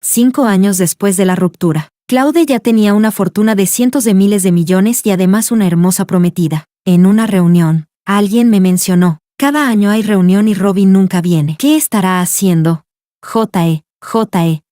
5 años después de la ruptura. Claude ya tenía una fortuna de cientos de miles de millones y además una hermosa prometida. En una reunión, alguien me mencionó: cada año hay reunión y Robin nunca viene. ¿Qué estará haciendo? J.E.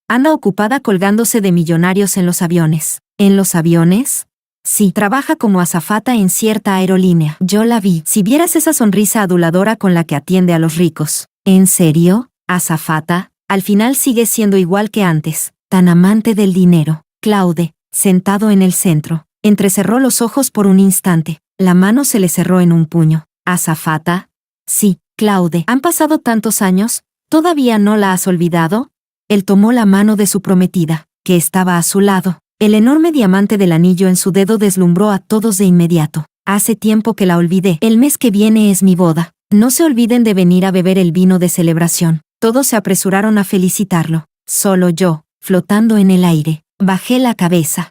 Anda ocupada colgándose de millonarios en los aviones. ¿En los aviones? Sí, trabaja como azafata en cierta aerolínea. Yo la vi. Si vieras esa sonrisa aduladora con la que atiende a los ricos. ¿En serio? ¿Azafata? Al final sigue siendo igual que antes, tan amante del dinero. Claude, sentado en el centro, entrecerró los ojos por un instante. La mano se le cerró en un puño. ¿Azafata? Sí, Claude. Han pasado tantos años, ¿todavía no la has olvidado? Él tomó la mano de su prometida, que estaba a su lado. El enorme diamante del anillo en su dedo deslumbró a todos de inmediato. Hace tiempo que la olvidé. El mes que viene es mi boda. No se olviden de venir a beber el vino de celebración. Todos se apresuraron a felicitarlo. Solo yo, flotando en el aire, bajé la cabeza.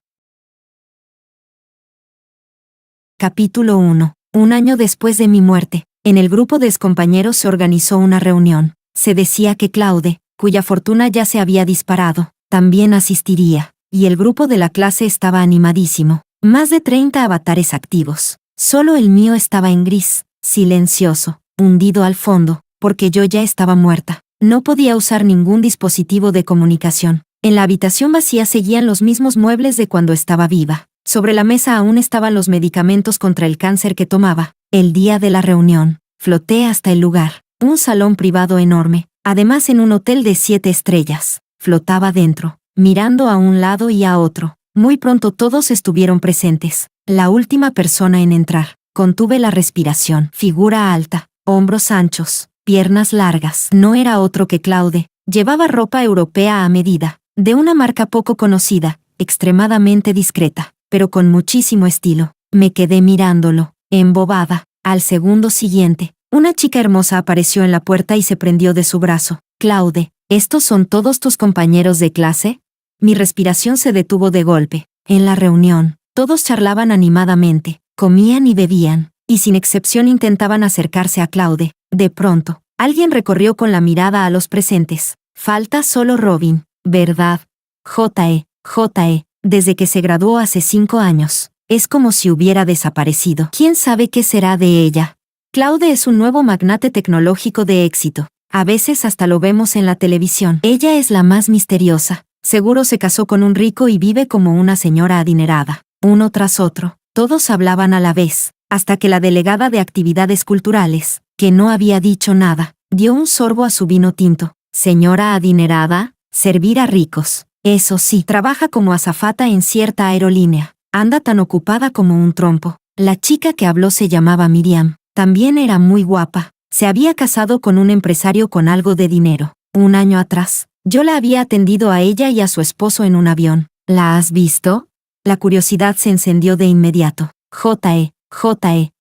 Capítulo 1. Un año después de mi muerte, en el grupo de excompañeros se organizó una reunión. Se decía que Claude, cuya fortuna ya se había disparado, también asistiría, y el grupo de la clase estaba animadísimo. Más de 30 avatares activos. Solo el mío estaba en gris, silencioso, hundido al fondo, porque yo ya estaba muerta. No podía usar ningún dispositivo de comunicación. En la habitación vacía seguían los mismos muebles de cuando estaba viva. Sobre la mesa aún estaban los medicamentos contra el cáncer que tomaba. El día de la reunión, floté hasta el lugar. Un salón privado enorme, además en un hotel de 7 estrellas. Flotaba dentro, mirando a un lado y a otro. Muy pronto todos estuvieron presentes. La última persona en entrar. Contuve la respiración. Figura alta, hombros anchos, piernas largas. No era otro que Claude. Llevaba ropa europea a medida, de una marca poco conocida, extremadamente discreta, pero con muchísimo estilo. Me quedé mirándolo, embobada. Al segundo siguiente, una chica hermosa apareció en la puerta y se prendió de su brazo. Claude, ¿estos son todos tus compañeros de clase? Mi respiración se detuvo de golpe. En la reunión, todos charlaban animadamente, comían y bebían, y sin excepción intentaban acercarse a Claude. De pronto, alguien recorrió con la mirada a los presentes. Falta solo Robin, ¿verdad? J.E. Desde que se graduó hace 5 años. Es como si hubiera desaparecido. ¿Quién sabe qué será de ella? Claude es un nuevo magnate tecnológico de éxito. A veces hasta lo vemos en la televisión. Ella es la más misteriosa. Seguro se casó con un rico y vive como una señora adinerada. Uno tras otro, todos hablaban a la vez, hasta que la delegada de actividades culturales, que no había dicho nada, dio un sorbo a su vino tinto. Señora adinerada, servir a ricos. Eso sí, trabaja como azafata en cierta aerolínea. Anda tan ocupada como un trompo. La chica que habló se llamaba Miriam. También era muy guapa. Se había casado con un empresario con algo de dinero. Un año atrás, yo la había atendido a ella y a su esposo en un avión. ¿La has visto? La curiosidad se encendió de inmediato. J.E.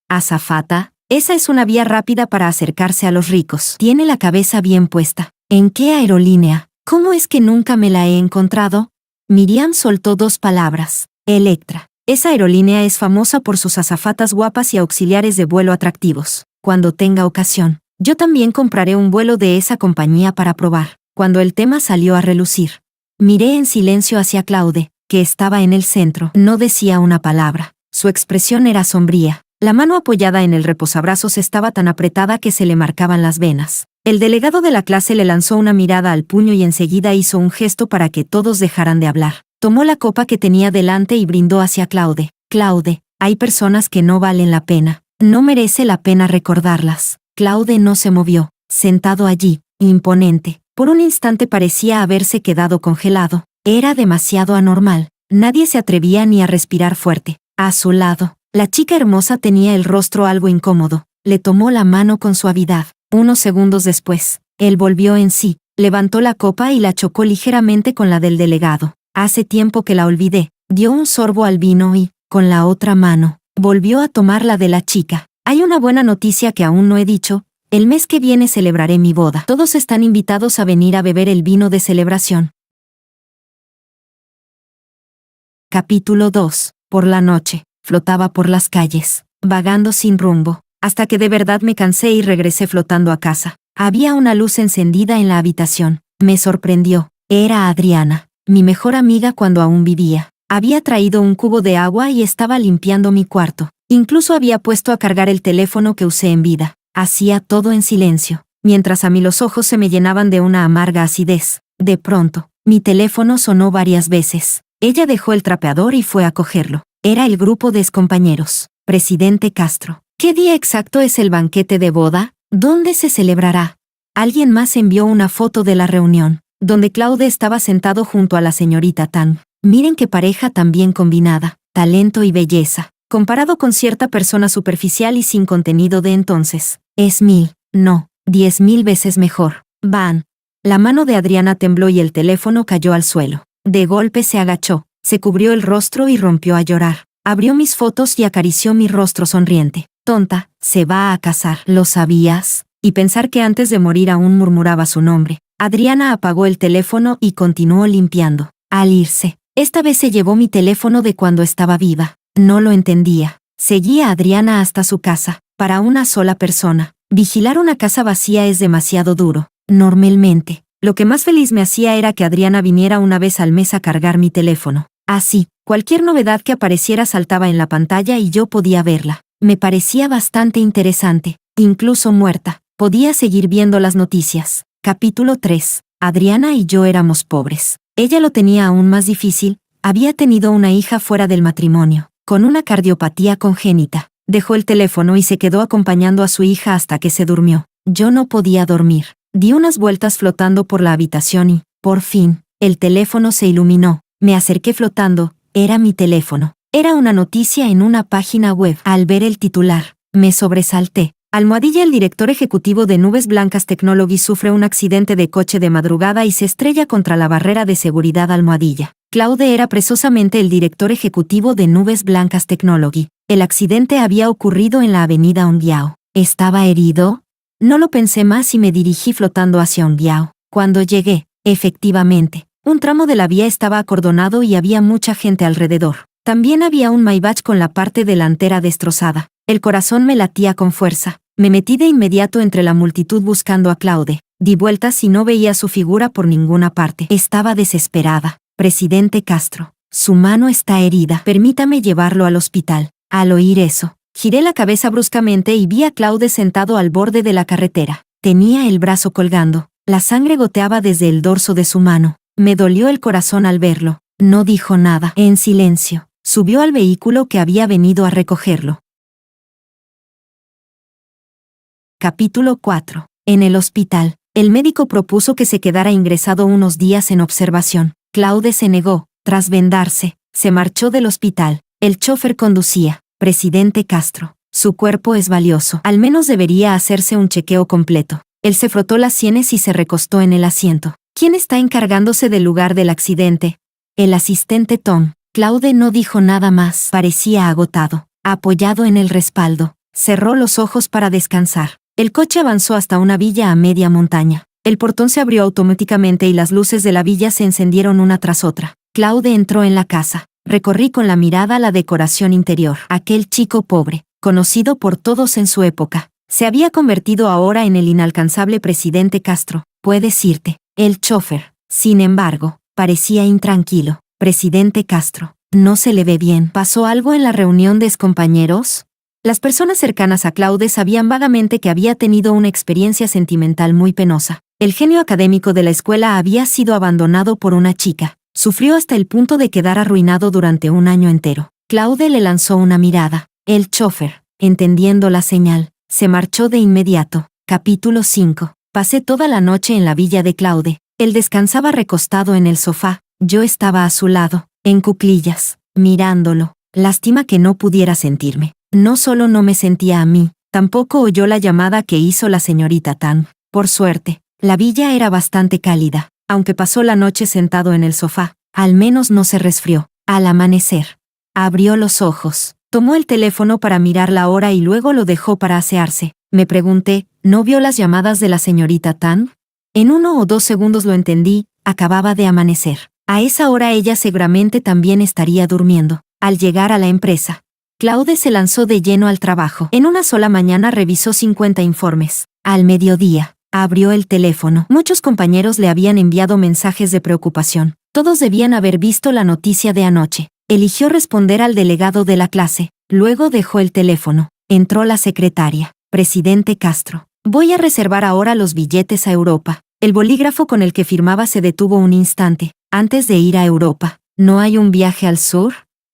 Azafata. Esa es una vía rápida para acercarse a los ricos. Tiene la cabeza bien puesta. ¿En qué aerolínea? ¿Cómo es que nunca me la he encontrado? Miriam soltó 2 palabras. Electra. Esa aerolínea es famosa por sus azafatas guapas y auxiliares de vuelo atractivos. Cuando tenga ocasión, yo también compraré un vuelo de esa compañía para probar. Cuando el tema salió a relucir, miré en silencio hacia Claude, que estaba en el centro. No decía una palabra. Su expresión era sombría. La mano apoyada en el reposabrazos estaba tan apretada que se le marcaban las venas. El delegado de la clase le lanzó una mirada al puño y enseguida hizo un gesto para que todos dejaran de hablar. Tomó la copa que tenía delante y brindó hacia Claude. Claude, hay personas que no valen la pena. No merece la pena recordarlas. Claude no se movió, sentado allí, imponente. Por un instante parecía haberse quedado congelado. Era demasiado anormal. Nadie se atrevía ni a respirar fuerte. A su lado, la chica hermosa tenía el rostro algo incómodo. Le tomó la mano con suavidad. Unos segundos después, él volvió en sí, levantó la copa y la chocó ligeramente con la del delegado. Hace tiempo que la olvidé. Dio un sorbo al vino y, con la otra mano, volvió a tomar la de la chica. Hay una buena noticia que aún no he dicho. El mes que viene celebraré mi boda. Todos están invitados a venir a beber el vino de celebración. Capítulo 2. Por la noche, flotaba por las calles, vagando sin rumbo, hasta que de verdad me cansé y regresé flotando a casa. Había una luz encendida en la habitación. Me sorprendió. Era Adriana, mi mejor amiga cuando aún vivía. Había traído un cubo de agua y estaba limpiando mi cuarto. Incluso había puesto a cargar el teléfono que usé en vida. Hacía todo en silencio, mientras a mí los ojos se me llenaban de una amarga acidez. De pronto, mi teléfono sonó varias veces. Ella dejó el trapeador y fue a cogerlo. Era el grupo de excompañeros. Presidente Castro. ¿Qué día exacto es el banquete de boda? ¿Dónde se celebrará? Alguien más envió una foto de la reunión, donde Claude estaba sentado junto a la señorita Tan. Miren qué pareja tan bien combinada, talento y belleza, comparado con cierta persona superficial y sin contenido de entonces. Es 10.000 veces mejor. Van. La mano de Adriana tembló y el teléfono cayó al suelo. De golpe se agachó, se cubrió el rostro y rompió a llorar. Abrió mis fotos y acarició mi rostro sonriente. Tonta, se va a casar. ¿Lo sabías? Y pensar que antes de morir aún murmuraba su nombre. Adriana apagó el teléfono y continuó limpiando. Al irse, esta vez se llevó mi teléfono de cuando estaba viva. No lo entendía. Seguí a Adriana hasta su casa. Para una sola persona, vigilar una casa vacía es demasiado duro. Normalmente, lo que más feliz me hacía era que Adriana viniera una vez al mes a cargar mi teléfono. Así, cualquier novedad que apareciera saltaba en la pantalla y yo podía verla. Me parecía bastante interesante. Incluso muerta, podía seguir viendo las noticias. Capítulo 3. Adriana y yo éramos pobres. Ella lo tenía aún más difícil. Había tenido una hija fuera del matrimonio, con una cardiopatía congénita. Dejó el teléfono y se quedó acompañando a su hija hasta que se durmió. Yo no podía dormir. Di unas vueltas flotando por la habitación y, por fin, el teléfono se iluminó. Me acerqué flotando. Era mi teléfono. Era una noticia en una página web. Al ver el titular, me sobresalté. Almohadilla: el director ejecutivo de Nubes Blancas Technology sufre un accidente de coche de madrugada y se estrella contra la barrera de seguridad. Almohadilla. Claude era precisamente el director ejecutivo de Nubes Blancas Technology. El accidente había ocurrido en la avenida Onguiao. ¿Estaba herido? No lo pensé más y me dirigí flotando hacia Onguiao. Cuando llegué, efectivamente, un tramo de la vía estaba acordonado y había mucha gente alrededor. También había un Maybach con la parte delantera destrozada. El corazón me latía con fuerza. Me metí de inmediato entre la multitud buscando a Claude. Di vueltas y no veía su figura por ninguna parte. Estaba desesperada. Presidente Castro, su mano está herida. Permítame llevarlo al hospital. Al oír eso, giré la cabeza bruscamente y vi a Claude sentado al borde de la carretera. Tenía el brazo colgando. La sangre goteaba desde el dorso de su mano. Me dolió el corazón al verlo. No dijo nada. En silencio, subió al vehículo que había venido a recogerlo. Capítulo 4. En el hospital, el médico propuso que se quedara ingresado unos días en observación. Claude se negó. Tras vendarse, se marchó del hospital. El chofer conducía. Presidente Castro, su cuerpo es valioso. Al menos debería hacerse un chequeo completo. Él se frotó las sienes y se recostó en el asiento. ¿Quién está encargándose del lugar del accidente? El asistente Tom. Claude no dijo nada más. Parecía agotado. Apoyado en el respaldo, cerró los ojos para descansar. El coche avanzó hasta una villa a media montaña. El portón se abrió automáticamente y las luces de la villa se encendieron una tras otra. Claude entró en la casa. Recorrí con la mirada la decoración interior. Aquel chico pobre, conocido por todos en su época, se había convertido ahora en el inalcanzable presidente Castro. Puedes irte. El chofer, sin embargo, parecía intranquilo. Presidente Castro, no se le ve bien. ¿Pasó algo en la reunión de excompañeros? Las personas cercanas a Claude sabían vagamente que había tenido una experiencia sentimental muy penosa. El genio académico de la escuela había sido abandonado por una chica. Sufrió hasta el punto de quedar arruinado durante un año entero. Claude le lanzó una mirada. El chofer, entendiendo la señal, se marchó de inmediato. Capítulo 5. Pasé toda la noche en la villa de Claude. Él descansaba recostado en el sofá. Yo estaba a su lado, en cuclillas, mirándolo. Lástima que no pudiera sentirme. No solo no me sentía a mí, tampoco oyó la llamada que hizo la señorita Tan. Por suerte, la villa era bastante cálida. Aunque pasó la noche sentado en el sofá, al menos no se resfrió. Al amanecer, abrió los ojos, tomó el teléfono para mirar la hora y luego lo dejó para asearse. Me pregunté, ¿no vio las llamadas de la señorita Tan? En 1 o 2 segundos lo entendí, acababa de amanecer. A esa hora ella seguramente también estaría durmiendo. Al llegar a la empresa, Claude se lanzó de lleno al trabajo. En una sola mañana revisó 50 informes. Al mediodía, Abrió el teléfono. Muchos compañeros le habían enviado mensajes de preocupación. Todos debían haber visto la noticia de anoche. Eligió responder al delegado de la clase. Luego dejó el teléfono. Entró la secretaria. Presidente Castro. Voy a reservar ahora los billetes a Europa. El bolígrafo con el que firmaba se detuvo un instante, antes de ir a Europa. ¿No hay un viaje al sur?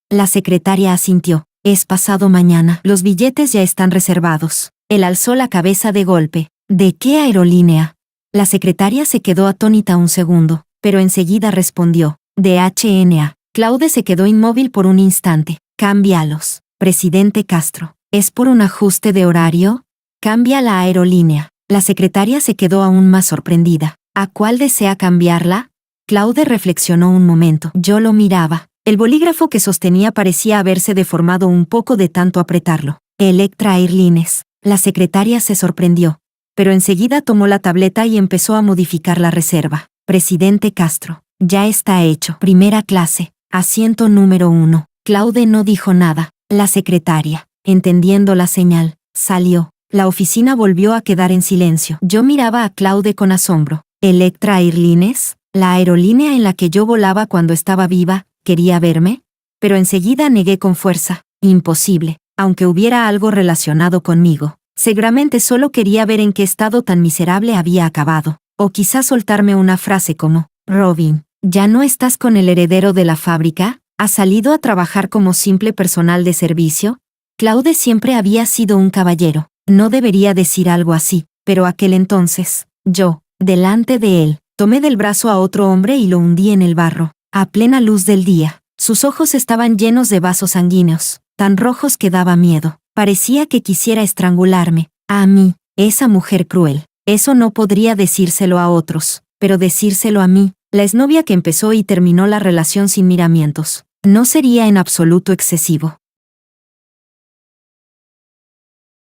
La secretaria asintió. Es pasado mañana. Los billetes ya están reservados. Él alzó la cabeza de golpe. ¿De qué aerolínea? La secretaria se quedó atónita un segundo, pero enseguida respondió. De HNA. Claude se quedó inmóvil por un instante. Cámbialos. Presidente Castro. ¿Es por un ajuste de horario? Cambia la aerolínea. La secretaria se quedó aún más sorprendida. ¿A cuál desea cambiarla? Claude reflexionó un momento. Yo lo miraba. El bolígrafo que sostenía parecía haberse deformado un poco de tanto apretarlo. Electra Airlines. La secretaria se sorprendió, pero enseguida tomó la tableta y empezó a modificar la reserva. Presidente Castro. Ya está hecho. Primera clase. Asiento número 1. Claude no dijo nada. La secretaria, entendiendo la señal, salió. La oficina volvió a quedar en silencio. Yo miraba a Claude con asombro. ¿Electra Airlines? ¿La aerolínea en la que yo volaba cuando estaba viva, quería verme? Pero enseguida negué con fuerza. Imposible, aunque hubiera algo relacionado conmigo. Seguramente solo quería ver en qué estado tan miserable había acabado. O quizás soltarme una frase como, Robin, ¿ya no estás con el heredero de la fábrica? ¿Has salido a trabajar como simple personal de servicio? Claude siempre había sido un caballero. No debería decir algo así, pero aquel entonces, yo, delante de él, tomé del brazo a otro hombre y lo hundí en el barro, a plena luz del día. Sus ojos estaban llenos de vasos sanguíneos, tan rojos que daba miedo. Parecía que quisiera estrangularme. A mí, esa mujer cruel. Eso no podría decírselo a otros, pero decírselo a mí, la exnovia que empezó y terminó la relación sin miramientos, no sería en absoluto excesivo.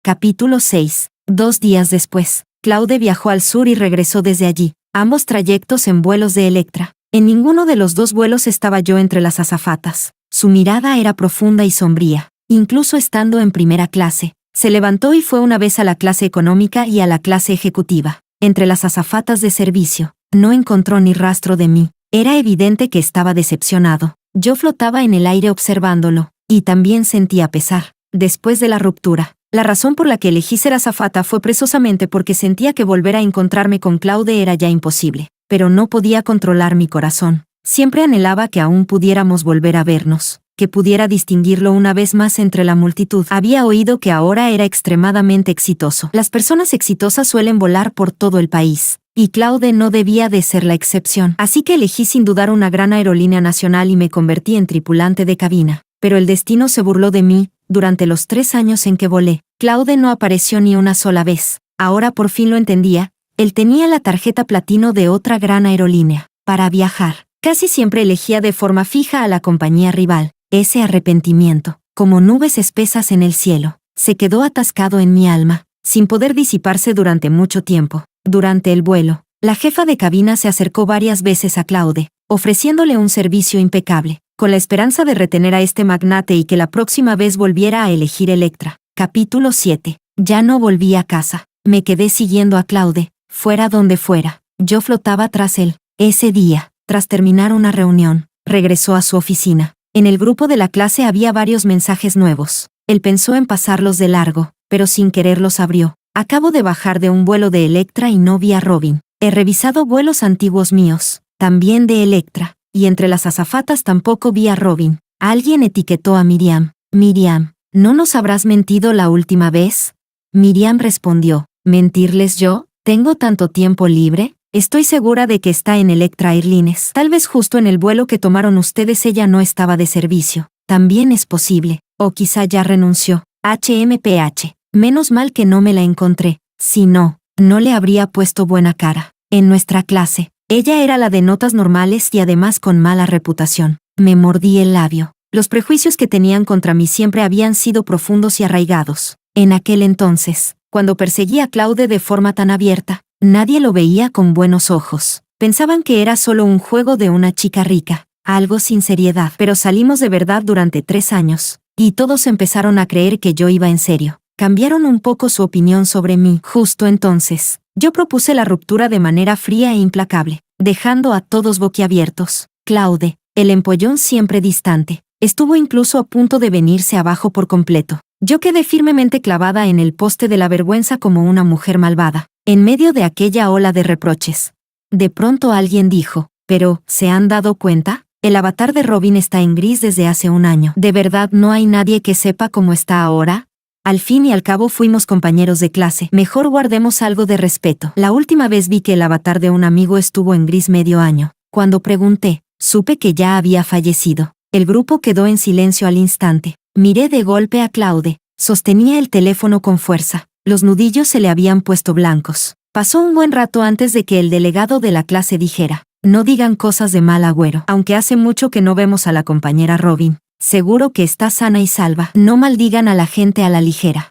Capítulo 6. 2 días después, Claude viajó al sur y regresó desde allí, ambos trayectos en vuelos de Electra. En ninguno de los dos vuelos estaba yo entre las azafatas. Su mirada era profunda y sombría. Incluso estando en primera clase, se levantó y fue una vez a la clase económica y a la clase ejecutiva. Entre las azafatas de servicio, no encontró ni rastro de mí. Era evidente que estaba decepcionado. Yo flotaba en el aire observándolo, y también sentía pesar. Después de la ruptura, la razón por la que elegí ser azafata fue precisamente porque sentía que volver a encontrarme con Claude era ya imposible. Pero no podía controlar mi corazón. Siempre anhelaba que aún pudiéramos volver a vernos, que pudiera distinguirlo una vez más entre la multitud. Había oído que ahora era extremadamente exitoso. Las personas exitosas suelen volar por todo el país, y Claude no debía de ser la excepción. Así que elegí sin dudar una gran aerolínea nacional y me convertí en tripulante de cabina. Pero el destino se burló de mí. Durante los 3 años en que volé, Claude no apareció ni una sola vez. Ahora por fin lo entendía. Él tenía la tarjeta platino de otra gran aerolínea. Para viajar, casi siempre elegía de forma fija a la compañía rival. Ese arrepentimiento, como nubes espesas en el cielo, se quedó atascado en mi alma, sin poder disiparse durante mucho tiempo. Durante el vuelo, la jefa de cabina se acercó varias veces a Claude, ofreciéndole un servicio impecable, con la esperanza de retener a este magnate y que la próxima vez volviera a elegir Electra. Capítulo 7. Ya no volví a casa. Me quedé siguiendo a Claude, fuera donde fuera. Yo flotaba tras él. Ese día, tras terminar una reunión, regresó a su oficina. En el grupo de la clase había varios mensajes nuevos. Él pensó en pasarlos de largo, pero sin querer los abrió. Acabo de bajar de un vuelo de Electra y no vi a Robin. He revisado vuelos antiguos míos, también de Electra, y entre las azafatas tampoco vi a Robin. Alguien etiquetó a Miriam. Miriam, ¿no nos habrás mentido la última vez? Miriam respondió, ¿mentirles yo? ¿Tengo tanto tiempo libre? Estoy segura de que está en Electra Airlines. Tal vez justo en el vuelo que tomaron ustedes ella no estaba de servicio. También es posible. O quizá ya renunció. HMPH. Menos mal que no me la encontré. Si no, no le habría puesto buena cara. En nuestra clase, ella era la de notas normales y además con mala reputación. Me mordí el labio. Los prejuicios que tenían contra mí siempre habían sido profundos y arraigados. En aquel entonces, cuando perseguía a Claude de forma tan abierta, nadie lo veía con buenos ojos. Pensaban que era solo un juego de una chica rica, algo sin seriedad. Pero salimos de verdad durante 3 años, y todos empezaron a creer que yo iba en serio. Cambiaron un poco su opinión sobre mí. Justo entonces, Yo propuse la ruptura de manera fría e implacable, dejando a todos boquiabiertos. Claude, el empollón siempre distante, estuvo incluso a punto de venirse abajo por completo. Yo quedé firmemente clavada en el poste de la vergüenza como una mujer malvada, en medio de aquella ola de reproches. De pronto alguien dijo, «Pero, ¿se han dado cuenta? El avatar de Robin está en gris desde hace un año. ¿De verdad no hay nadie que sepa cómo está ahora?» Al fin y al cabo fuimos compañeros de clase. Mejor guardemos algo de respeto. La última vez vi que el avatar de un amigo estuvo en gris medio año. Cuando pregunté, supe que ya había fallecido. El grupo quedó en silencio al instante. Miré de golpe a Claude. Sostenía el teléfono con fuerza. Los nudillos se le habían puesto blancos. Pasó un buen rato antes de que el delegado de la clase dijera, «No digan cosas de mal agüero. Aunque hace mucho que no vemos a la compañera Robin. Seguro que está sana y salva. No maldigan a la gente a la ligera».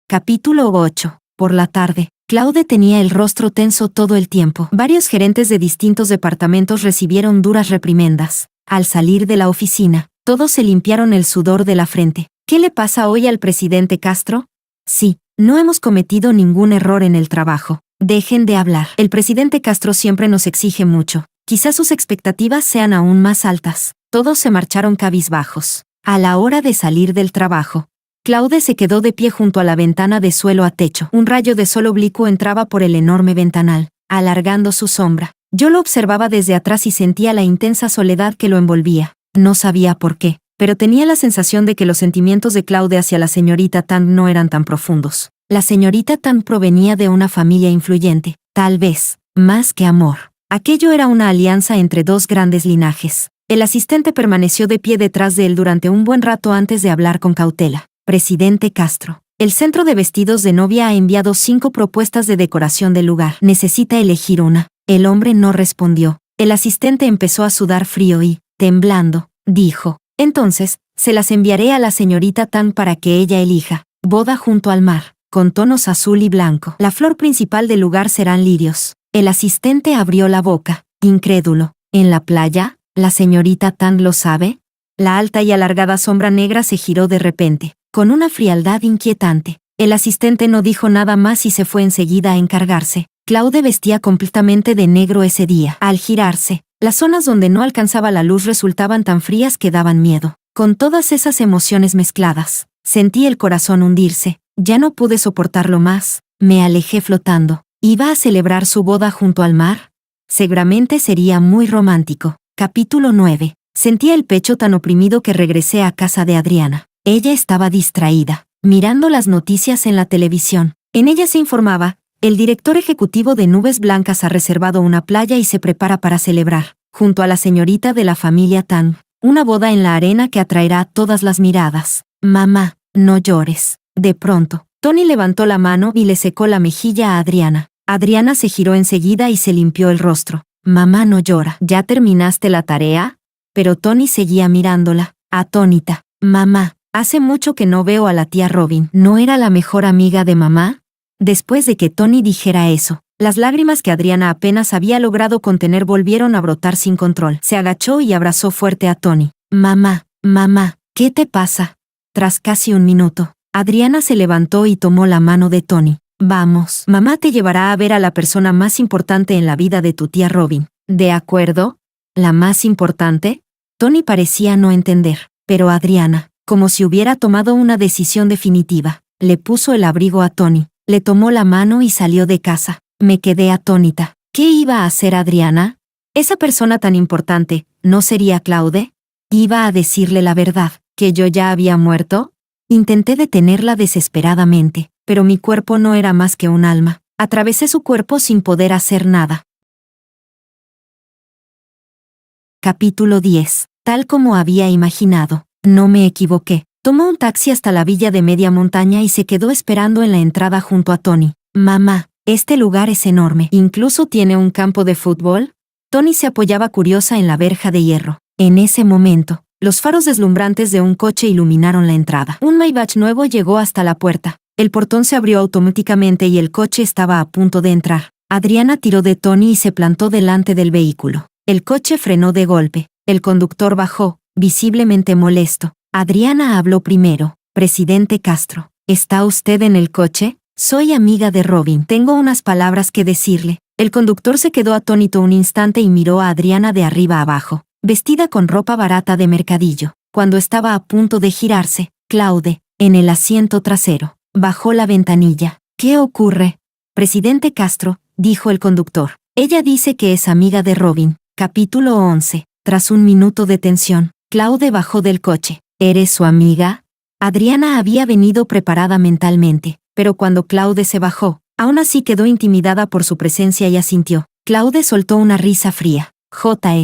Capítulo 8. Por la tarde, Claude tenía el rostro tenso todo el tiempo. Varios gerentes de distintos departamentos recibieron duras reprimendas. Al salir de la oficina, todos se limpiaron el sudor de la frente. «¿Qué le pasa hoy al presidente Castro?» «Sí, no hemos cometido ningún error en el trabajo. Dejen de hablar. El presidente Castro siempre nos exige mucho. Quizás sus expectativas sean aún más altas». Todos se marcharon cabizbajos. A la hora de salir del trabajo, Claude se quedó de pie junto a la ventana de suelo a techo. Un rayo de sol oblicuo entraba por el enorme ventanal, alargando su sombra. Yo lo observaba desde atrás y sentía la intensa soledad que lo envolvía. No sabía por qué, pero tenía la sensación de que los sentimientos de Claude hacia la señorita Tan no eran tan profundos. La señorita Tan provenía de una familia influyente, tal vez, más que amor. Aquello era una alianza entre dos grandes linajes. El asistente permaneció de pie detrás de él durante un buen rato antes de hablar con cautela. «Presidente Castro, el centro de vestidos de novia ha enviado 5 propuestas de decoración del lugar. Necesita elegir una». El hombre no respondió. El asistente empezó a sudar frío y, temblando, dijo, «Entonces, se las enviaré a la señorita Tan para que ella elija. Boda junto al mar, con tonos azul y blanco. La flor principal del lugar serán lirios». El asistente abrió la boca, incrédulo. «¿En la playa? ¿La señorita Tan lo sabe?» La alta y alargada sombra negra se giró de repente, con una frialdad inquietante. El asistente no dijo nada más y se fue enseguida a encargarse. Claude vestía completamente de negro ese día. Al girarse, las zonas donde no alcanzaba la luz resultaban tan frías que daban miedo. Con todas esas emociones mezcladas, sentí el corazón hundirse. Ya no pude soportarlo más. Me alejé flotando. ¿Iba a celebrar su boda junto al mar? Seguramente sería muy romántico. Capítulo 9. Sentía el pecho tan oprimido que regresé a casa de Adriana. Ella estaba distraída, mirando las noticias en la televisión. En ella se informaba, el director ejecutivo de Nubes Blancas ha reservado una playa y se prepara para celebrar, junto a la señorita de la familia Tan, una boda en la arena que atraerá todas las miradas. «Mamá, no llores». De pronto, Tony levantó la mano y le secó la mejilla a Adriana. Adriana se giró enseguida y se limpió el rostro. «Mamá no llora. ¿Ya terminaste la tarea?» Pero Tony seguía mirándola, atónita. «Mamá, hace mucho que no veo a la tía Robin. ¿No era la mejor amiga de mamá?» Después de que Tony dijera eso, las lágrimas que Adriana apenas había logrado contener volvieron a brotar sin control. Se agachó y abrazó fuerte a Tony. «Mamá, mamá, ¿qué te pasa?» Tras casi un minuto, Adriana se levantó y tomó la mano de Tony. «Vamos, mamá te llevará a ver a la persona más importante en la vida de tu tía Robin. ¿De acuerdo? ¿La más importante?» Tony parecía no entender, pero Adriana, como si hubiera tomado una decisión definitiva, le puso el abrigo a Tony, le tomó la mano y salió de casa. Me quedé atónita. ¿Qué iba a hacer Adriana? Esa persona tan importante, ¿no sería Claude? ¿Iba a decirle la verdad, que yo ya había muerto? Intenté detenerla desesperadamente, pero mi cuerpo no era más que un alma. Atravesé su cuerpo sin poder hacer nada. Capítulo 10. Tal como había imaginado, no me equivoqué. Tomó un taxi hasta la villa de media montaña y se quedó esperando en la entrada junto a Tony. «Mamá, este lugar es enorme. ¿Incluso tiene un campo de fútbol?» Tony se apoyaba curiosa en la verja de hierro. En ese momento, los faros deslumbrantes de un coche iluminaron la entrada. Un Maybach nuevo llegó hasta la puerta. El portón se abrió automáticamente y el coche estaba a punto de entrar. Adriana tiró de Tony y se plantó delante del vehículo. El coche frenó de golpe. El conductor bajó, visiblemente molesto. Adriana habló primero. «Presidente Castro, ¿está usted en el coche?» Soy amiga de Robin. Tengo unas palabras que decirle. El conductor se quedó atónito un instante y miró a Adriana de arriba abajo, vestida con ropa barata de mercadillo. Cuando estaba a punto de girarse, Claude, en el asiento trasero, bajó la ventanilla. ¿Qué ocurre? Presidente Castro, dijo el conductor. Ella dice que es amiga de Robin. Capítulo 11. Tras un minuto de tensión, Claude bajó del coche. ¿Eres su amiga? Adriana había venido preparada mentalmente, pero cuando Claude se bajó, aún así quedó intimidada por su presencia y asintió. Claude soltó una risa fría.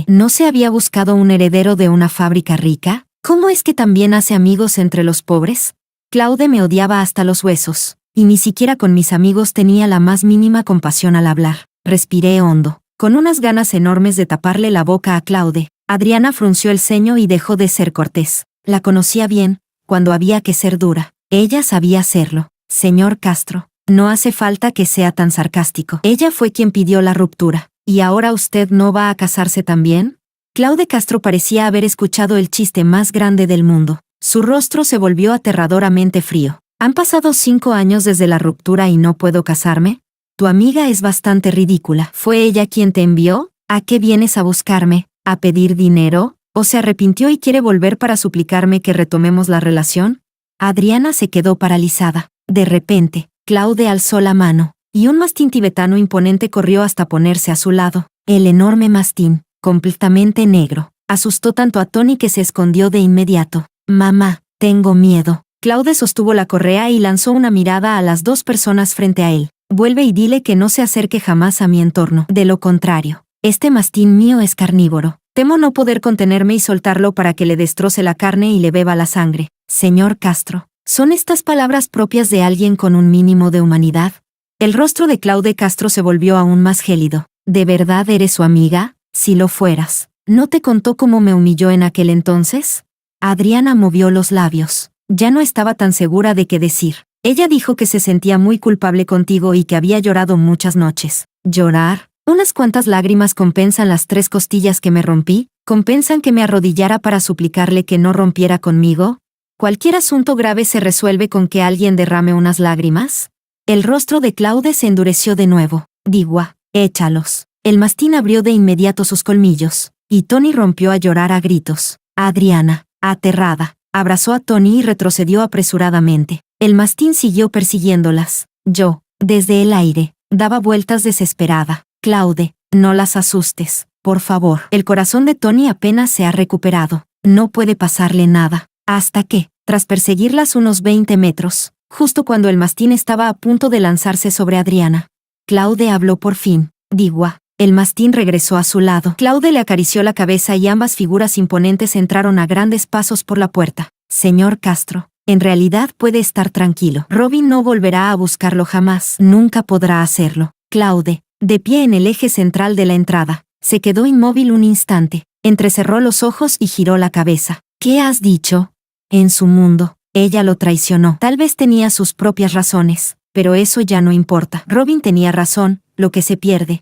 ¿No se había buscado un heredero de una fábrica rica? ¿Cómo es que también hace amigos entre los pobres? Claude me odiaba hasta los huesos, y ni siquiera con mis amigos tenía la más mínima compasión al hablar. Respiré hondo, con unas ganas enormes de taparle la boca a Claude. Adriana frunció el ceño y dejó de ser cortés. La conocía bien, cuando había que ser dura. Ella sabía hacerlo. Señor Castro, no hace falta que sea tan sarcástico. Ella fue quien pidió la ruptura. ¿Y ahora usted no va a casarse también? Claude Castro parecía haber escuchado el chiste más grande del mundo. Su rostro se volvió aterradoramente frío. ¿Han pasado 5 años desde la ruptura y no puedo casarme? Tu amiga es bastante ridícula. ¿Fue ella quien te envió? ¿A qué vienes a buscarme? ¿A pedir dinero? ¿O se arrepintió y quiere volver para suplicarme que retomemos la relación? Adriana se quedó paralizada. De repente, Claude alzó la mano, y un mastín tibetano imponente corrió hasta ponerse a su lado. El enorme mastín, completamente negro, asustó tanto a Tony que se escondió de inmediato. Mamá, tengo miedo. Claude sostuvo la correa y lanzó una mirada a las 2 personas frente a él. Vuelve y dile que no se acerque jamás a mi entorno. De lo contrario, este mastín mío es carnívoro. Temo no poder contenerme y soltarlo para que le destroce la carne y le beba la sangre. Señor Castro, ¿son estas palabras propias de alguien con un mínimo de humanidad? El rostro de Claude Castro se volvió aún más gélido. ¿De verdad eres su amiga? Si lo fueras, ¿no te contó cómo me humilló en aquel entonces? Adriana movió los labios. Ya no estaba tan segura de qué decir. Ella dijo que se sentía muy culpable contigo y que había llorado muchas noches. ¿Llorar? Unas cuantas lágrimas compensan las 3 costillas que me rompí, compensan que me arrodillara para suplicarle que no rompiera conmigo. ¿Cualquier asunto grave se resuelve con que alguien derrame unas lágrimas? El rostro de Claude se endureció de nuevo. Digua, échalos. El mastín abrió de inmediato sus colmillos, y Tony rompió a llorar a gritos. Adriana, aterrada, abrazó a Tony y retrocedió apresuradamente. El mastín siguió persiguiéndolas. Yo, desde el aire, daba vueltas desesperada. Claude, no las asustes, por favor. El corazón de Tony apenas se ha recuperado. No puede pasarle nada. Hasta que, tras perseguirlas unos 20 metros, justo cuando el mastín estaba a punto de lanzarse sobre Adriana, Claude habló por fin. Digua. El mastín regresó a su lado. Claude le acarició la cabeza y ambas figuras imponentes entraron a grandes pasos por la puerta. Señor Castro, en realidad puede estar tranquilo. Robin no volverá a buscarlo jamás. Nunca podrá hacerlo. Claude, de pie en el eje central de la entrada, se quedó inmóvil un instante, entrecerró los ojos y giró la cabeza. ¿Qué has dicho? En su mundo, ella lo traicionó. Tal vez tenía sus propias razones, pero eso ya no importa. Robin tenía razón, lo que se pierde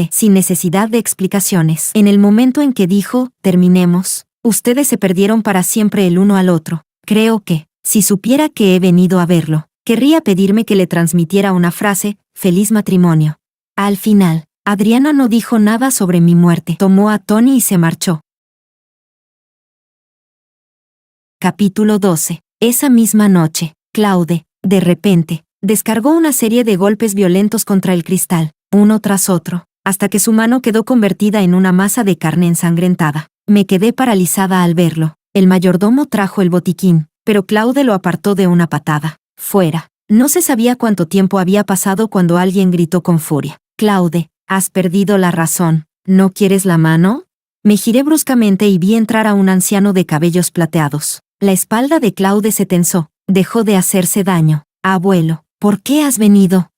sin necesidad de explicaciones. En el momento en que dijo, terminemos, ustedes se perdieron para siempre el uno al otro. Creo que, si supiera que he venido a verlo, querría pedirme que le transmitiera una frase, feliz matrimonio. Al final, Adriana no dijo nada sobre mi muerte. Tomó a Tony y se marchó. Capítulo 12. Esa misma noche, Claude, de repente, descargó una serie de golpes violentos contra el cristal, uno tras otro, hasta que su mano quedó convertida en una masa de carne ensangrentada. Me quedé paralizada al verlo. El mayordomo trajo el botiquín, pero Claude lo apartó de una patada. Fuera. No se sabía cuánto tiempo había pasado cuando alguien gritó con furia. Claude, has perdido la razón. ¿No quieres la mano? Me giré bruscamente y vi entrar a un anciano de cabellos plateados. La espalda de Claude se tensó. Dejó de hacerse daño. Abuelo, ¿por qué has venido?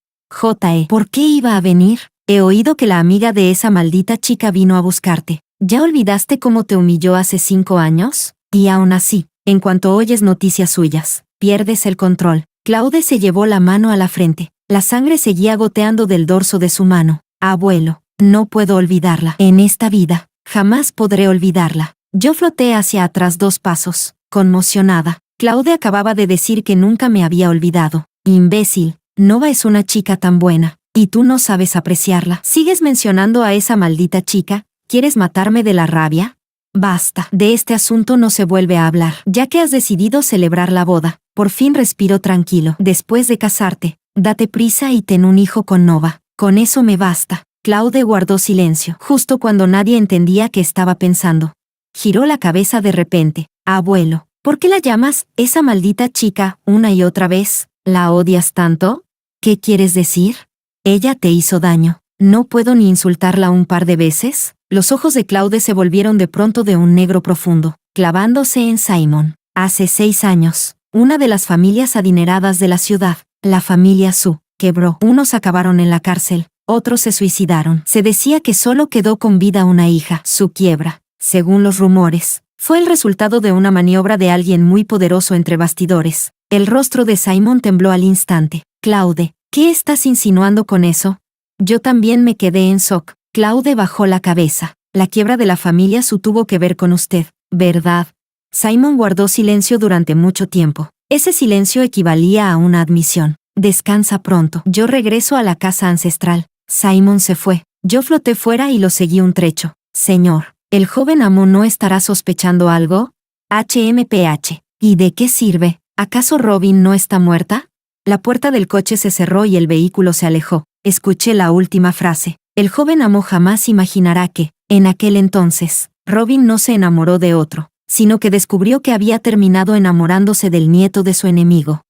¿Por qué iba a venir? He oído que la amiga de esa maldita chica vino a buscarte. ¿Ya olvidaste cómo te humilló hace 5 años? Y aún así, en cuanto oyes noticias suyas, pierdes el control. Claude se llevó la mano a la frente. La sangre seguía goteando del dorso de su mano. Abuelo, no puedo olvidarla. En esta vida, jamás podré olvidarla. Yo floté hacia atrás 2 pasos, conmocionada. Claude acababa de decir que nunca me había olvidado. Imbécil, Nova es una chica tan buena, y tú no sabes apreciarla. ¿Sigues mencionando a esa maldita chica? ¿Quieres matarme de la rabia? Basta, de este asunto no se vuelve a hablar. Ya que has decidido celebrar la boda, por fin respiro tranquilo. Después de casarte, date prisa y ten un hijo con Nova. Con eso me basta. Claude guardó silencio, justo cuando nadie entendía qué estaba pensando. Giró la cabeza de repente. Abuelo, ¿por qué la llamas, esa maldita chica, una y otra vez? ¿La odias tanto? ¿Qué quieres decir? Ella te hizo daño. ¿No puedo ni insultarla un par de veces? Los ojos de Claude se volvieron de pronto de un negro profundo, clavándose en Simon. Hace 6 años, una de las familias adineradas de la ciudad, la familia Su, quebró. Unos acabaron en la cárcel, otros se suicidaron. Se decía que solo quedó con vida una hija. Su quiebra, según los rumores, fue el resultado de una maniobra de alguien muy poderoso entre bastidores. El rostro de Simon tembló al instante. Claude, ¿qué estás insinuando con eso? Yo también me quedé en shock. Claude bajó la cabeza. La quiebra de la familia Su tuvo que ver con usted, ¿verdad? Simon guardó silencio durante mucho tiempo. Ese silencio equivalía a una admisión. Descansa pronto. Yo regreso a la casa ancestral. Simon se fue. Yo floté fuera y lo seguí un trecho. Señor, ¿el joven amo no estará sospechando algo? HMPH. ¿Y de qué sirve? ¿Acaso Robin no está muerta? La puerta del coche se cerró y el vehículo se alejó. Escuché la última frase. El joven amo jamás imaginará que, en aquel entonces, Robin no se enamoró de otro, sino que descubrió que había terminado enamorándose del nieto de su enemigo.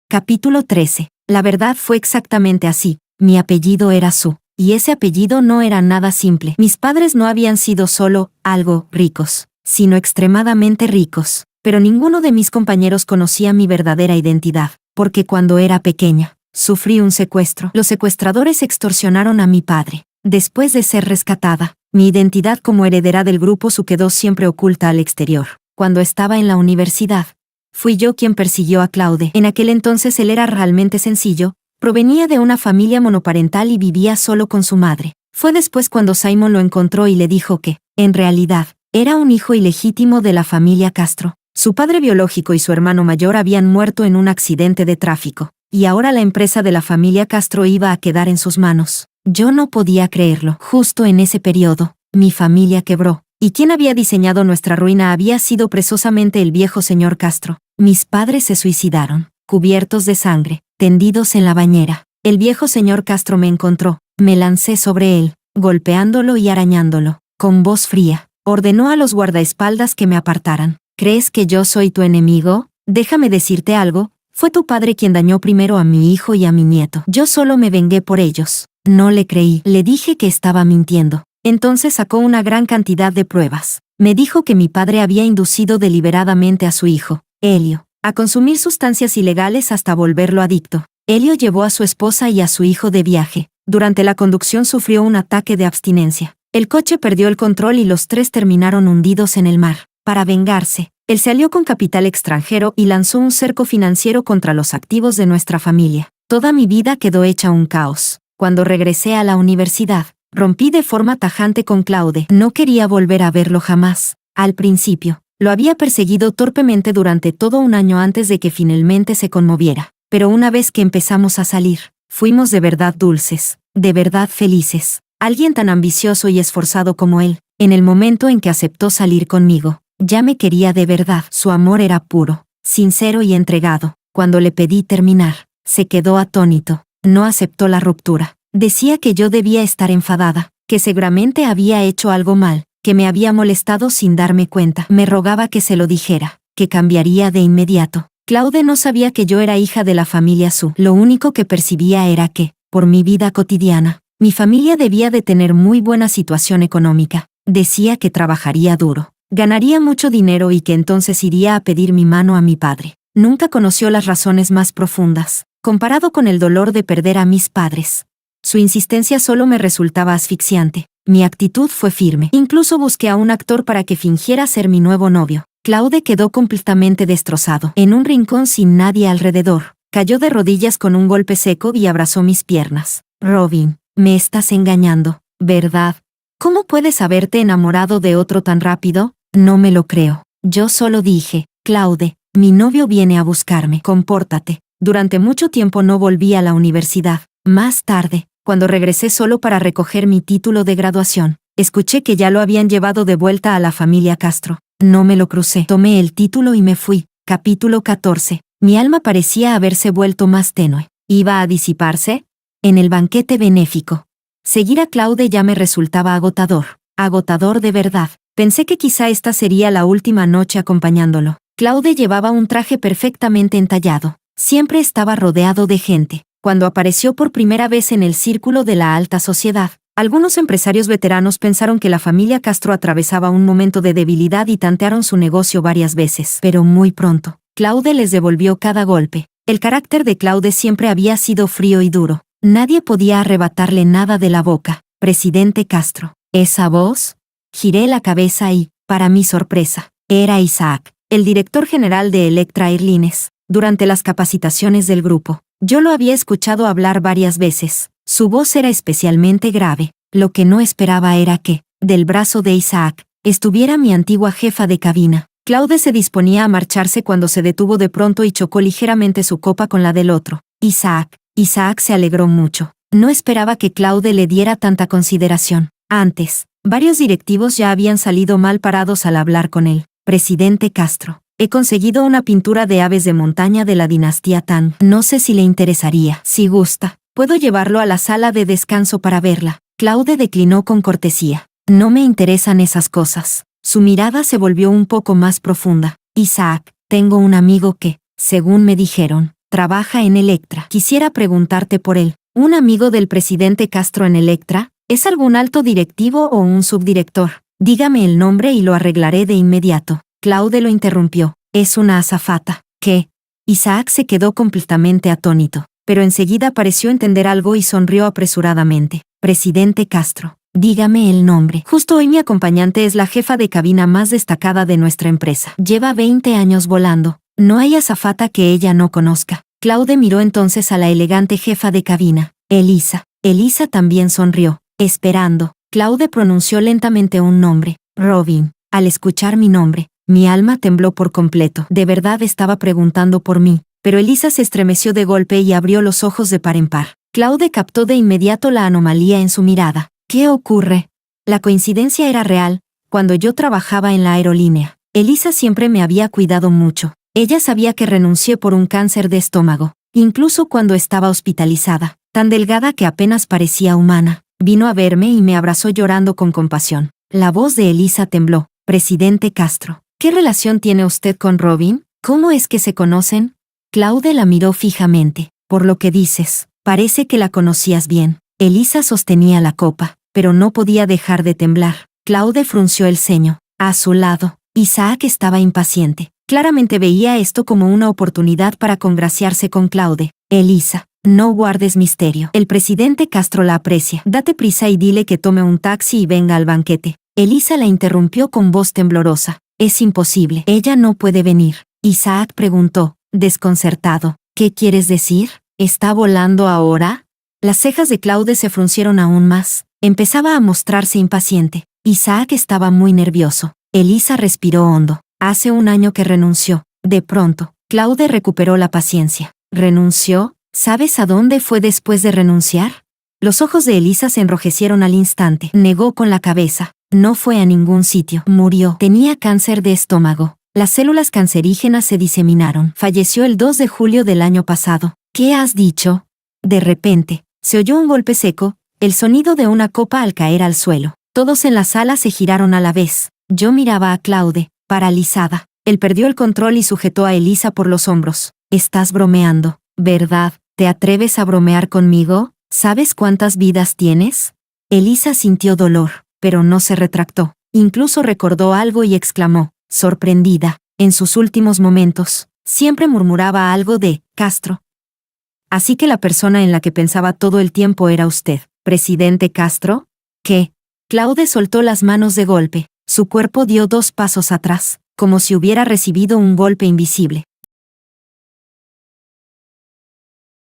Capítulo 13. La verdad fue exactamente así. Mi apellido era Su, y ese apellido no era nada simple. Mis padres no habían sido solo algo ricos, sino extremadamente ricos. Pero ninguno de mis compañeros conocía mi verdadera identidad, porque cuando era pequeña, sufrí un secuestro. Los secuestradores extorsionaron a mi padre. Después de ser rescatada, mi identidad como heredera del grupo Su quedó siempre oculta al exterior. Cuando estaba en la universidad, fui yo quien persiguió a Claude. En aquel entonces él era realmente sencillo, provenía de una familia monoparental y vivía solo con su madre. Fue después cuando Simon lo encontró y le dijo que, en realidad, era un hijo ilegítimo de la familia Castro. Su padre biológico y su hermano mayor habían muerto en un accidente de tráfico, y ahora la empresa de la familia Castro iba a quedar en sus manos. Yo no podía creerlo. Justo en ese periodo, mi familia quebró, y quien había diseñado nuestra ruina había sido precisamente el viejo señor Castro. Mis padres se suicidaron, cubiertos de sangre, tendidos en la bañera. El viejo señor Castro me encontró, me lancé sobre él, golpeándolo y arañándolo. Con voz fría, ordenó a los guardaespaldas que me apartaran. ¿Crees que yo soy tu enemigo? Déjame decirte algo, fue tu padre quien dañó primero a mi hijo y a mi nieto. Yo solo me vengué por ellos. No le creí, le dije que estaba mintiendo. Entonces sacó una gran cantidad de pruebas. Me dijo que mi padre había inducido deliberadamente a su hijo, Elio, a consumir sustancias ilegales hasta volverlo adicto. Elio llevó a su esposa y a su hijo de viaje. Durante la conducción sufrió un ataque de abstinencia. El coche perdió el control y los 3 terminaron hundidos en el mar. Para vengarse, él se alió con capital extranjero y lanzó un cerco financiero contra los activos de nuestra familia. Toda mi vida quedó hecha un caos. Cuando regresé a la universidad, rompí de forma tajante con Claude. No quería volver a verlo jamás. Al principio, lo había perseguido torpemente durante todo un año antes de que finalmente se conmoviera. Pero una vez que empezamos a salir, fuimos de verdad dulces, de verdad felices. Alguien tan ambicioso y esforzado como él, en el momento en que aceptó salir conmigo, ya me quería de verdad. Su amor era puro, sincero y entregado. Cuando le pedí terminar, se quedó atónito. No aceptó la ruptura. Decía que yo debía estar enfadada, que seguramente había hecho algo mal, que me había molestado sin darme cuenta. Me rogaba que se lo dijera, que cambiaría de inmediato. Claude no sabía que yo era hija de la familia Su. Lo único que percibía era que, por mi vida cotidiana, mi familia debía de tener muy buena situación económica. Decía que trabajaría duro, ganaría mucho dinero y que entonces iría a pedir mi mano a mi padre. Nunca conoció las razones más profundas, comparado con el dolor de perder a mis padres. Su insistencia solo me resultaba asfixiante. Mi actitud fue firme. Incluso busqué a un actor para que fingiera ser mi nuevo novio. Claude quedó completamente destrozado. En un rincón sin nadie alrededor, cayó de rodillas con un golpe seco y abrazó mis piernas. Robin, me estás engañando, ¿verdad? ¿Cómo puedes haberte enamorado de otro tan rápido? No me lo creo. Yo solo dije, Claude, Mi novio viene a buscarme. Compórtate. Durante mucho tiempo no volví a la universidad. Más tarde, cuando regresé solo para recoger mi título de graduación, escuché que ya lo habían llevado de vuelta a la familia Castro. No me lo crucé. Tomé el título y me fui. Capítulo 14. Mi alma parecía haberse vuelto más tenue. ¿Iba a disiparse? En el banquete benéfico. Seguir a Claude ya me resultaba agotador. Agotador de verdad. Pensé que quizá esta sería la última noche acompañándolo. Claude llevaba un traje perfectamente entallado. Siempre estaba rodeado de gente. Cuando apareció por primera vez en el círculo de la alta sociedad, algunos empresarios veteranos pensaron que la familia Castro atravesaba un momento de debilidad y tantearon su negocio varias veces. Pero muy pronto, Claude les devolvió cada golpe. El carácter de Claude siempre había sido frío y duro. Nadie podía arrebatarle nada de la boca. Presidente Castro. ¿Esa voz? Giré la cabeza y, para mi sorpresa, era Isaac, el director general de Electra Airlines. Durante las capacitaciones del grupo, yo lo había escuchado hablar varias veces. Su voz era especialmente grave. Lo que no esperaba era que, del brazo de Isaac, estuviera mi antigua jefa de cabina. Claude se disponía a marcharse cuando se detuvo de pronto y chocó ligeramente su copa con la del otro. Isaac se alegró mucho. No esperaba que Claude le diera tanta consideración. Antes, varios directivos ya habían salido mal parados al hablar con él. Presidente Castro. He conseguido una pintura de aves de montaña de la dinastía Tang. No sé si le interesaría. Si gusta, puedo llevarlo a la sala de descanso para verla. Claude declinó con cortesía. No me interesan esas cosas. Su mirada se volvió un poco más profunda. Isaac, tengo un amigo que, según me dijeron, trabaja en Electra. Quisiera preguntarte por él. ¿Un amigo del presidente Castro en Electra? ¿Es algún alto directivo o un subdirector? Dígame el nombre y lo arreglaré de inmediato. Claude lo interrumpió. Es una azafata. ¿Qué? Isaac se quedó completamente atónito, pero enseguida pareció entender algo y sonrió apresuradamente. Presidente Castro, dígame el nombre. Justo hoy mi acompañante es la jefa de cabina más destacada de nuestra empresa. Lleva 20 años volando. No hay azafata que ella no conozca. Claude miró entonces a la elegante jefa de cabina, Elisa. Elisa también sonrió, esperando. Claude pronunció lentamente un nombre, Robin. Al escuchar mi nombre, mi alma tembló por completo. De verdad estaba preguntando por mí, pero Elisa se estremeció de golpe y abrió los ojos de par en par. Claude captó de inmediato la anomalía en su mirada. ¿Qué ocurre? La coincidencia era real. Cuando yo trabajaba en la aerolínea, Elisa siempre me había cuidado mucho. Ella sabía que renuncié por un cáncer de estómago, incluso cuando estaba hospitalizada, tan delgada que apenas parecía humana. Vino a verme y me abrazó llorando con compasión. La voz de Elisa tembló. Presidente Castro, ¿qué relación tiene usted con Robin? ¿Cómo es que se conocen? Claude la miró fijamente. Por lo que dices, parece que la conocías bien. Elisa sostenía la copa, pero no podía dejar de temblar. Claude frunció el ceño. A su lado, Isaac estaba impaciente. Claramente veía esto como una oportunidad para congraciarse con Claude. Elisa, no guardes misterio. El presidente Castro la aprecia. Date prisa y dile que tome un taxi y venga al banquete. Elisa la interrumpió con voz temblorosa. Es imposible. Ella no puede venir. Isaac preguntó, desconcertado. ¿Qué quieres decir? ¿Está volando ahora? Las cejas de Claude se fruncieron aún más. Empezaba a mostrarse impaciente. Isaac estaba muy nervioso. Elisa respiró hondo. Hace un año que renunció. De pronto, Claude recuperó la paciencia. ¿Renunció? ¿Sabes a dónde fue después de renunciar? Los ojos de Elisa se enrojecieron al instante. Negó con la cabeza. No fue a ningún sitio. Murió. Tenía cáncer de estómago. Las células cancerígenas se diseminaron. Falleció el 2 de julio del año pasado. ¿Qué has dicho? De repente, se oyó un golpe seco, el sonido de una copa al caer al suelo. Todos en la sala se giraron a la vez. Yo miraba a Claude, paralizada. Él perdió el control y sujetó a Elisa por los hombros. Estás bromeando, ¿verdad? ¿Te atreves a bromear conmigo? ¿Sabes cuántas vidas tienes? Elisa sintió dolor, pero no se retractó. Incluso recordó algo y exclamó, sorprendida. En sus últimos momentos, siempre murmuraba algo de Castro. Así que la persona en la que pensaba todo el tiempo era usted, presidente Castro. ¿Qué? Claude soltó las manos de golpe. Su cuerpo dio 2 pasos atrás, como si hubiera recibido un golpe invisible.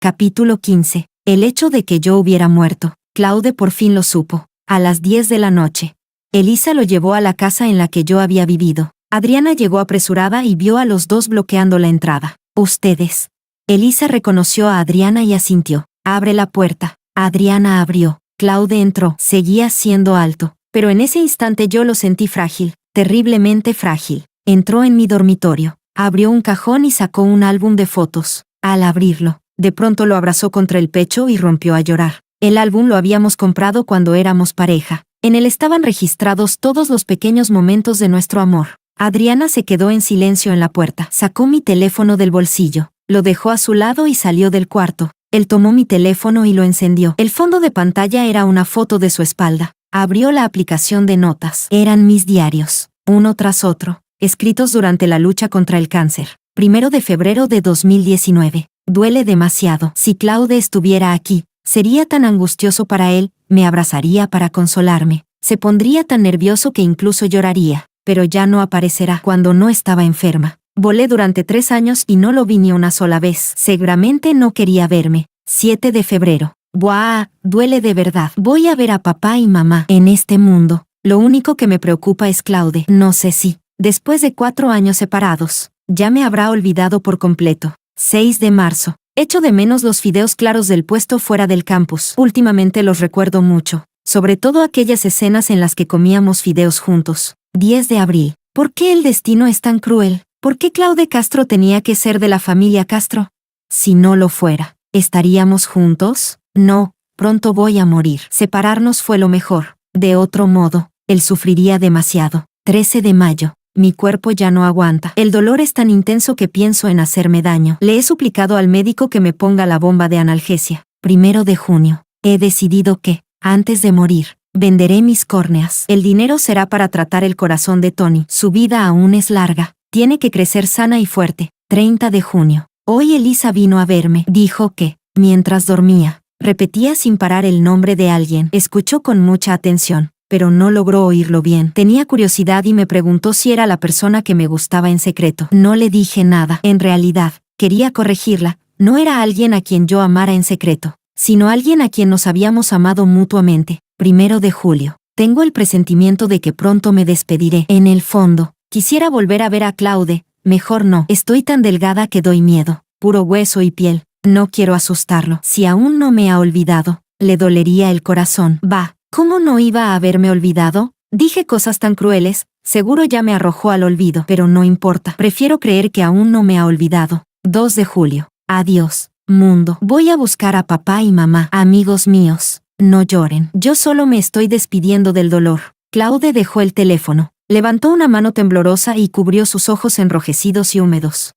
Capítulo 15. El hecho de que yo hubiera muerto. Claude por fin lo supo. A las 10 de la noche. Elisa lo llevó a la casa en la que yo había vivido. Adriana llegó apresurada y vio a los dos bloqueando la entrada. «Ustedes». Elisa reconoció a Adriana y asintió. «Abre la puerta». Adriana abrió. Claude entró. Seguía siendo alto, pero en ese instante yo lo sentí frágil, terriblemente frágil. Entró en mi dormitorio. Abrió un cajón y sacó un álbum de fotos. Al abrirlo, de pronto lo abrazó contra el pecho y rompió a llorar. El álbum lo habíamos comprado cuando éramos pareja. En él estaban registrados todos los pequeños momentos de nuestro amor. Adriana se quedó en silencio en la puerta. Sacó mi teléfono del bolsillo, lo dejó a su lado y salió del cuarto. Él tomó mi teléfono y lo encendió. El fondo de pantalla era una foto de su espalda. Abrió la aplicación de notas. Eran mis diarios, uno tras otro, escritos durante la lucha contra el cáncer. 1 de febrero de 2019. Duele demasiado. Si Claude estuviera aquí, sería tan angustioso para él, me abrazaría para consolarme. Se pondría tan nervioso que incluso lloraría, pero ya no aparecerá. Cuando no estaba enferma, volé durante 3 años y no lo vi ni una sola vez. Seguramente no quería verme. 7 de febrero. Buah, duele de verdad. Voy a ver a papá y mamá. En este mundo, lo único que me preocupa es Claude. No sé si, después de 4 años separados, ya me habrá olvidado por completo. 6 de marzo. Echo de menos los fideos claros del puesto fuera del campus. Últimamente los recuerdo mucho, sobre todo aquellas escenas en las que comíamos fideos juntos. 10 de abril. ¿Por qué el destino es tan cruel? ¿Por qué Claude Castro tenía que ser de la familia Castro? Si no lo fuera, ¿estaríamos juntos? No, pronto voy a morir. Separarnos fue lo mejor. De otro modo, él sufriría demasiado. 13 de mayo. Mi cuerpo ya no aguanta. El dolor es tan intenso que pienso en hacerme daño. Le he suplicado al médico que me ponga la bomba de analgesia. 1 de junio. He decidido que, antes de morir, venderé mis córneas. El dinero será para tratar el corazón de Tony. Su vida aún es larga. Tiene que crecer sana y fuerte. 30 de junio. Hoy Elisa vino a verme. Dijo que, mientras dormía, repetía sin parar el nombre de alguien. Escuchó con mucha atención, pero no logró oírlo bien. Tenía curiosidad y me preguntó si era la persona que me gustaba en secreto. No le dije nada. En realidad, quería corregirla. No era alguien a quien yo amara en secreto, sino alguien a quien nos habíamos amado mutuamente. 1 de julio. Tengo el presentimiento de que pronto me despediré. En el fondo, quisiera volver a ver a Claude. Mejor no. Estoy tan delgada que doy miedo. Puro hueso y piel. No quiero asustarlo. Si aún no me ha olvidado, le dolería el corazón. Bah. ¿Cómo no iba a haberme olvidado? Dije cosas tan crueles, seguro ya me arrojó al olvido, pero no importa. Prefiero creer que aún no me ha olvidado. 2 de julio. Adiós, mundo. Voy a buscar a papá y mamá. Amigos míos, no lloren. Yo solo me estoy despidiendo del dolor. Claude dejó el teléfono, levantó una mano temblorosa y cubrió sus ojos enrojecidos y húmedos.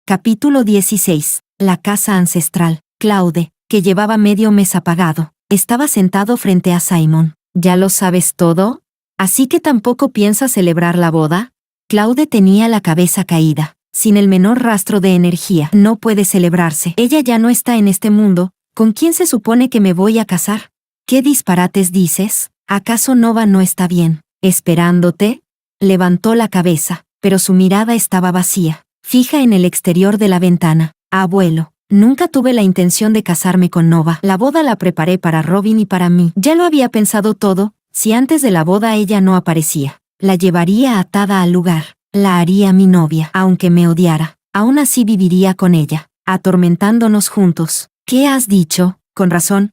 Capítulo 16. La casa ancestral. Claude, que llevaba medio mes apagado, estaba sentado frente a Simon. ¿Ya lo sabes todo? ¿Así que tampoco piensas celebrar la boda? Claude tenía la cabeza caída, sin el menor rastro de energía. No puede celebrarse. Ella ya no está en este mundo. ¿Con quién se supone que me voy a casar? ¿Qué disparates dices? ¿Acaso Nova no está bien, esperándote? Levantó la cabeza, pero su mirada estaba vacía, fija en el exterior de la ventana. Abuelo. Nunca tuve la intención de casarme con Nova. La boda la preparé para Robin y para mí. Ya lo había pensado todo. Si antes de la boda ella no aparecía, la llevaría atada al lugar. La haría mi novia. Aunque me odiara, aún así viviría con ella, atormentándonos juntos. ¿Qué has dicho? Con razón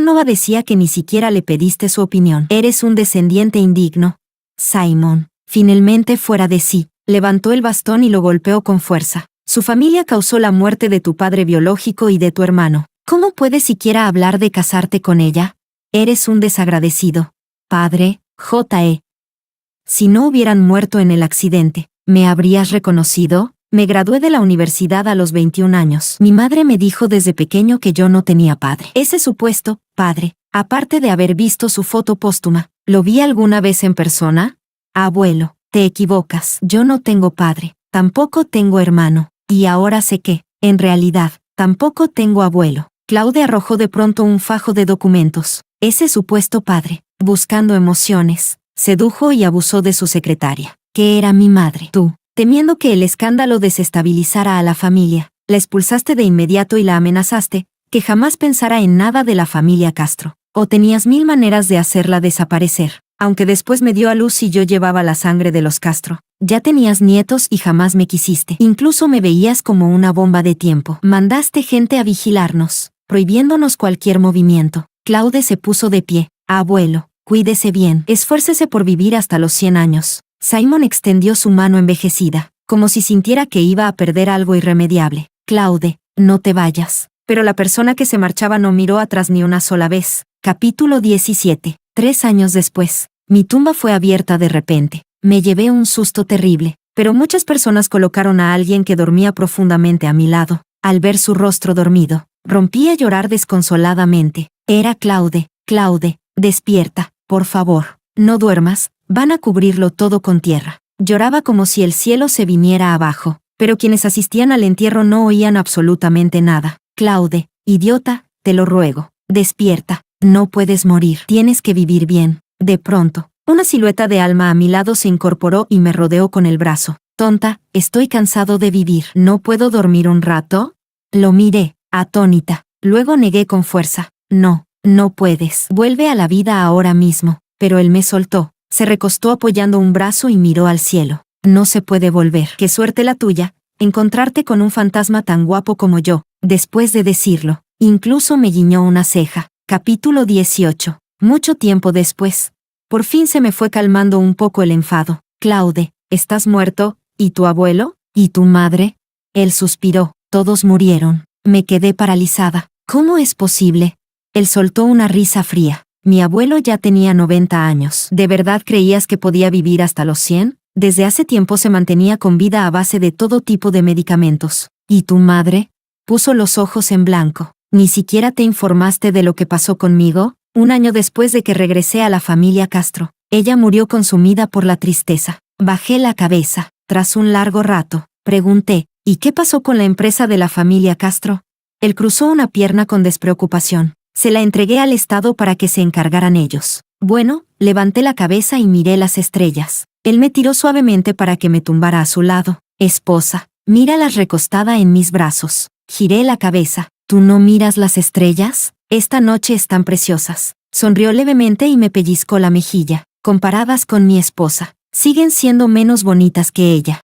Nova decía que ni siquiera le pediste su opinión. Eres un descendiente indigno. Simon, finalmente fuera de sí, levantó el bastón y lo golpeó con fuerza. Su familia causó la muerte de tu padre biológico y de tu hermano. ¿Cómo puedes siquiera hablar de casarte con ella? Eres un desagradecido. Padre, J.E. Si no hubieran muerto en el accidente, ¿me habrías reconocido? Me gradué de la universidad a los 21 años. Mi madre me dijo desde pequeño que yo no tenía padre. Ese supuesto padre, aparte de haber visto su foto póstuma, ¿lo vi alguna vez en persona? Abuelo, te equivocas. Yo no tengo padre, tampoco tengo hermano. Y ahora sé que, en realidad, tampoco tengo abuelo. Claude arrojó de pronto un fajo de documentos. Ese supuesto padre, buscando emociones, sedujo y abusó de su secretaria, que era mi madre. Tú, temiendo que el escándalo desestabilizara a la familia, la expulsaste de inmediato y la amenazaste, que jamás pensara en nada de la familia Castro. O tenías 1000 maneras de hacerla desaparecer. aunque después me dio a luz y yo llevaba la sangre de los Castro. Ya tenías nietos y jamás me quisiste. Incluso me veías como una bomba de tiempo. Mandaste gente a vigilarnos, prohibiéndonos cualquier movimiento. Claude se puso de pie. Abuelo, cuídese bien. Esfuércese por vivir hasta los 100 años. Simon extendió su mano envejecida, como si sintiera que iba a perder algo irremediable. Claude, no te vayas. Pero la persona que se marchaba no miró atrás ni una sola vez. Capítulo 17. 3 años después, mi tumba fue abierta de repente. Me llevé un susto terrible, pero muchas personas colocaron a alguien que dormía profundamente a mi lado. Al ver su rostro dormido, rompí a llorar desconsoladamente. Era Claude. Claude, despierta, por favor. No duermas, van a cubrirlo todo con tierra. Lloraba como si el cielo se viniera abajo, pero quienes asistían al entierro no oían absolutamente nada. Claude, idiota, te lo ruego, despierta, no puedes morir, tienes que vivir bien. De pronto, una silueta de alma a mi lado se incorporó y me rodeó con el brazo. Tonta, estoy cansado de vivir. ¿No puedo dormir un rato? Lo miré, atónita. Luego negué con fuerza. No, no puedes. Vuelve a la vida ahora mismo. Pero él me soltó. Se recostó apoyando un brazo y miró al cielo. No se puede volver. Qué suerte la tuya, encontrarte con un fantasma tan guapo como yo. Después de decirlo, incluso me guiñó una ceja. Capítulo 18. Mucho tiempo después, por fin se me fue calmando un poco el enfado. Claude, ¿estás muerto? ¿Y tu abuelo? ¿Y tu madre? Él suspiró. Todos murieron. Me quedé paralizada. ¿Cómo es posible? Él soltó una risa fría. Mi abuelo ya tenía 90 años. ¿De verdad creías que podía vivir hasta los 100? Desde hace tiempo se mantenía con vida a base de todo tipo de medicamentos. ¿Y tu madre? Puso los ojos en blanco. ¿Ni siquiera te informaste de lo que pasó conmigo? Un año después de que regresé a la familia Castro, ella murió consumida por la tristeza. Bajé la cabeza. Tras un largo rato, pregunté, ¿y qué pasó con la empresa de la familia Castro? Él cruzó una pierna con despreocupación. Se la entregué al Estado para que se encargaran ellos. Bueno, levanté la cabeza y miré las estrellas. Él me tiró suavemente para que me tumbara a su lado. Esposa, míralas recostada en mis brazos. Giré la cabeza. ¿Tú no miras las estrellas? Esta noche están preciosas. Sonrió levemente y me pellizcó la mejilla. Comparadas con mi esposa, siguen siendo menos bonitas que ella.